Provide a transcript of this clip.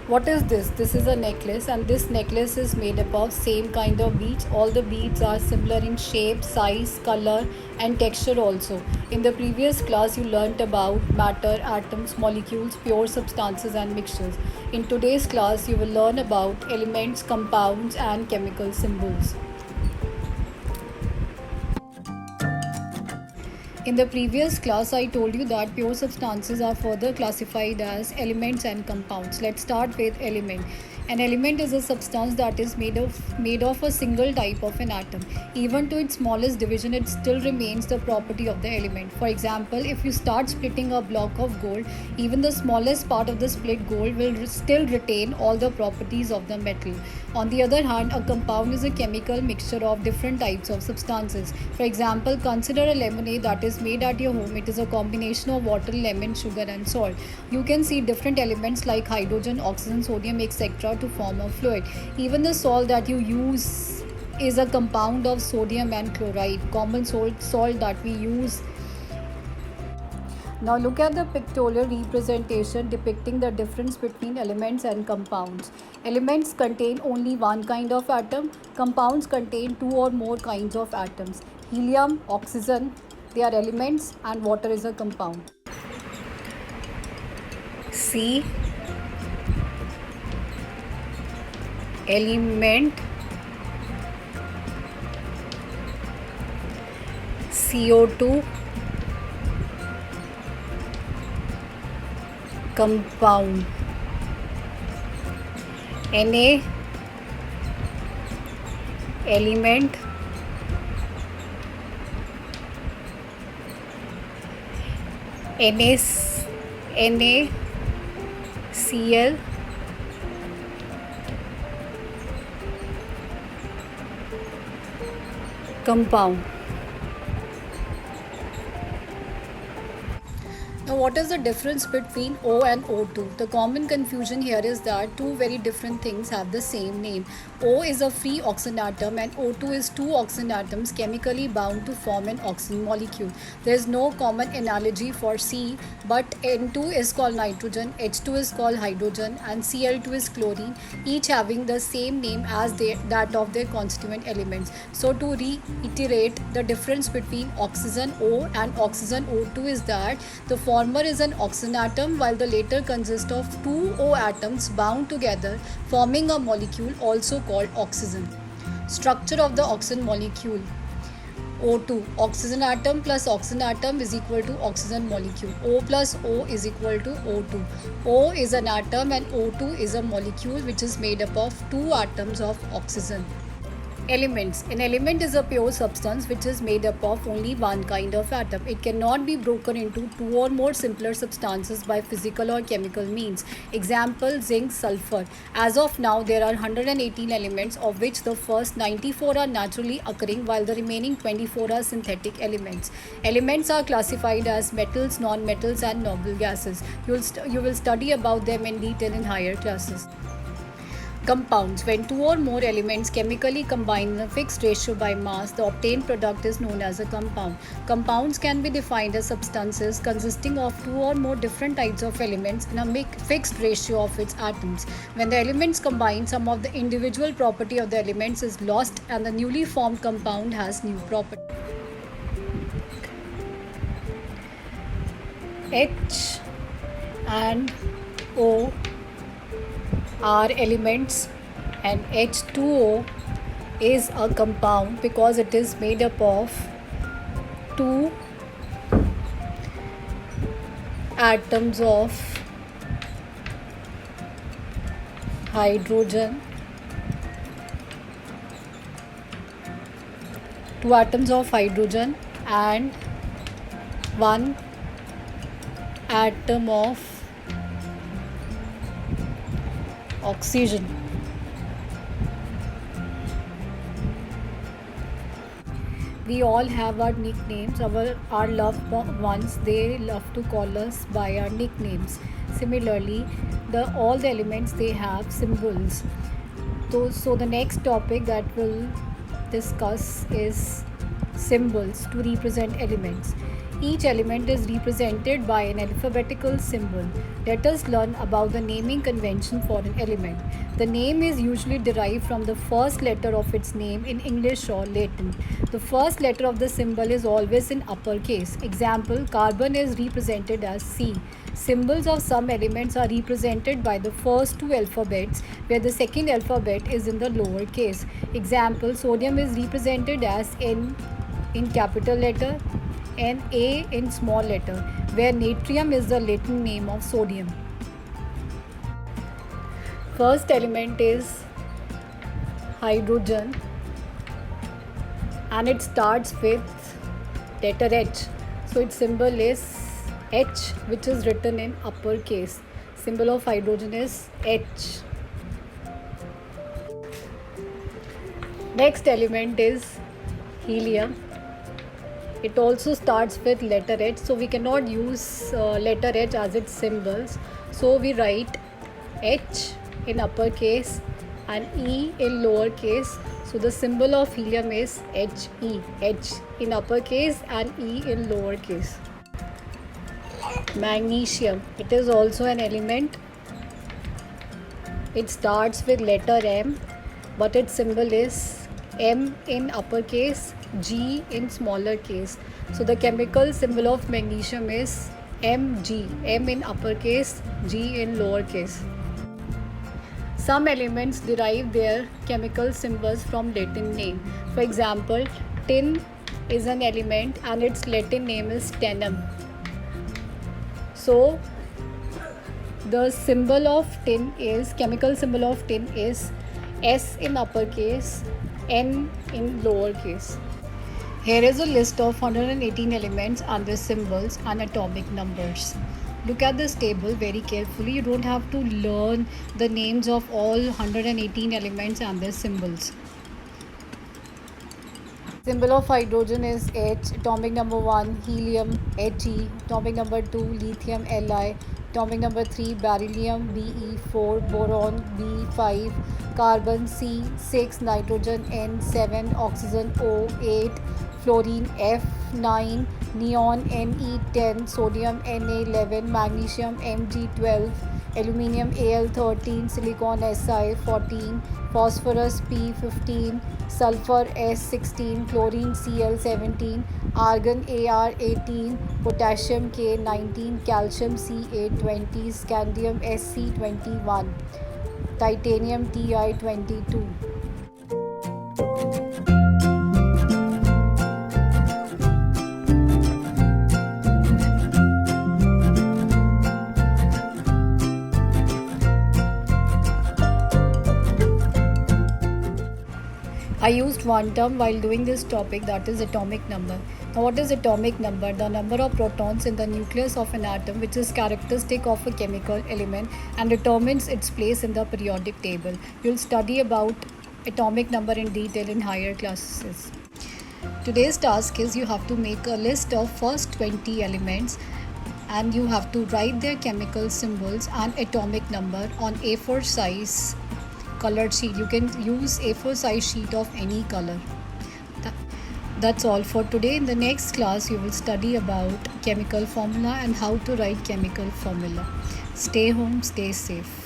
What is this? This is a necklace, and this necklace is made up of same kind of beads. All the beads are similar in shape, size, color, and texture also. In the previous class, you learnt about matter, atoms, molecules, pure substances, and mixtures. In today's class, you will learn about elements, compounds, and chemical symbols. In the previous class, I told you that pure substances are further classified as elements and compounds. Let's start with element. An element is a substance that is made of a single type of an atom. Even to its smallest division, it still remains the property of the element. For example, if you start splitting a block of gold, even the smallest part of the split gold will still retain all the properties of the metal. On the other hand, a compound is a chemical mixture of different types of substances. For example, consider a lemonade that is made at your home. It is a combination of water, lemon, sugar, and salt. You can see different elements like hydrogen, oxygen, sodium, etc. to form a fluid. Even the salt that you use is a compound of sodium and chloride, common salt that we use. Now look at the pictorial representation depicting the difference between elements and compounds. Elements contain only one kind of atom. Compounds contain two or more kinds of atoms. Helium, oxygen, they are elements, and water is a compound. C, element, CO2, compound. Na, element, NaCl, compound. Now, what is the difference between O and O2? The common confusion here is that two very different things have the same name. O is a free oxygen atom and O2 is two oxygen atoms chemically bound to form an oxygen molecule. There is no common analogy for C, but N2 is called nitrogen, H2 is called hydrogen, and Cl2 is chlorine, each having the same name as that of their constituent elements. So, to reiterate, the difference between oxygen O and oxygen O2 is that the former is an oxygen atom while the latter consists of two O atoms bound together forming a molecule also called oxygen. Structure of the oxygen molecule. O2, oxygen atom plus oxygen atom is equal to oxygen molecule. O plus O is equal to O2. O is an atom and O2 is a molecule which is made up of two atoms of oxygen. Elements. An element is a pure substance which is made up of only one kind of atom. It cannot be broken into two or more simpler substances by physical or chemical means. Example, zinc, sulfur. As of now, there are 118 elements, of which the first 94 are naturally occurring while the remaining 24 are synthetic elements. Elements are classified as metals, non-metals, and noble gases. You will study about them in detail in higher classes. Compounds. When two or more elements chemically combine in a fixed ratio by mass, the obtained product is known as a compound. Compounds can be defined as substances consisting of two or more different types of elements in a fixed ratio of its atoms. When the elements combine, some of the individual property of the elements is lost and the newly formed compound has new property. H and O are elements and H2O is a compound because it is made up of two atoms of hydrogen, and one atom of oxygen. We all have our nicknames. Our loved ones, they love to call us by our nicknames. Similarly, all the elements, they have symbols. So the next topic that we'll discuss is symbols to represent elements. Each element is represented by an alphabetical symbol. Let us learn about the naming convention for an element. The name is usually derived from the first letter of its name in English or Latin. The first letter of the symbol is always in uppercase. Example, carbon is represented as C. Symbols of some elements are represented by the first two alphabets, where the second alphabet is in the lower case. Example, sodium is represented as N in capital letter and A in small letter, where natrium is the Latin name of sodium. First element is hydrogen and it starts with letter H. So its symbol is H, which is written in uppercase. Symbol of hydrogen is H. Next element is helium. It also starts with letter H, so we cannot use letter H as its symbols. So we write H in uppercase and E in lowercase. So the symbol of helium is HE, H in uppercase and E in lowercase. Magnesium. It is also an element. It starts with letter M, but its symbol is M in uppercase, G in smaller case. So the chemical symbol of magnesium is Mg, M in uppercase, G in lowercase. Some elements derive their chemical symbols from Latin name. For example, tin is an element and its Latin name is tannum. So the symbol of tin is, chemical symbol of tin is S in uppercase, N in lowercase. Here is a list of 118 elements and their symbols and atomic numbers. Look at this table very carefully. You don't have to learn the names of all 118 elements and their symbols. Symbol of hydrogen is H, atomic number 1 helium He, atomic number 2 lithium Li, atomic number 3 beryllium Be, 4 boron B5, carbon C6, nitrogen N7, oxygen O8, fluorine F9, neon Ne10, sodium Na11, magnesium Mg12, aluminium Al13, silicon Si14, phosphorus P15, sulfur S16, chlorine Cl17, argon Ar18, potassium K19, calcium Ca20, scandium Sc21, titanium Ti22. I used one term while doing this topic, that is atomic number. Now what is atomic number? The number of protons in the nucleus of an atom, which is characteristic of a chemical element and determines its place in the periodic table. You'll study about atomic number in detail in higher classes. Today's task is you have to make a list of first 20 elements and you have to write their chemical symbols and atomic number on A4 size colored sheet. You can use A4 size sheet of any color. That's all for today. In the next class, you will study about chemical formula and how to write chemical formula. Stay home, stay safe.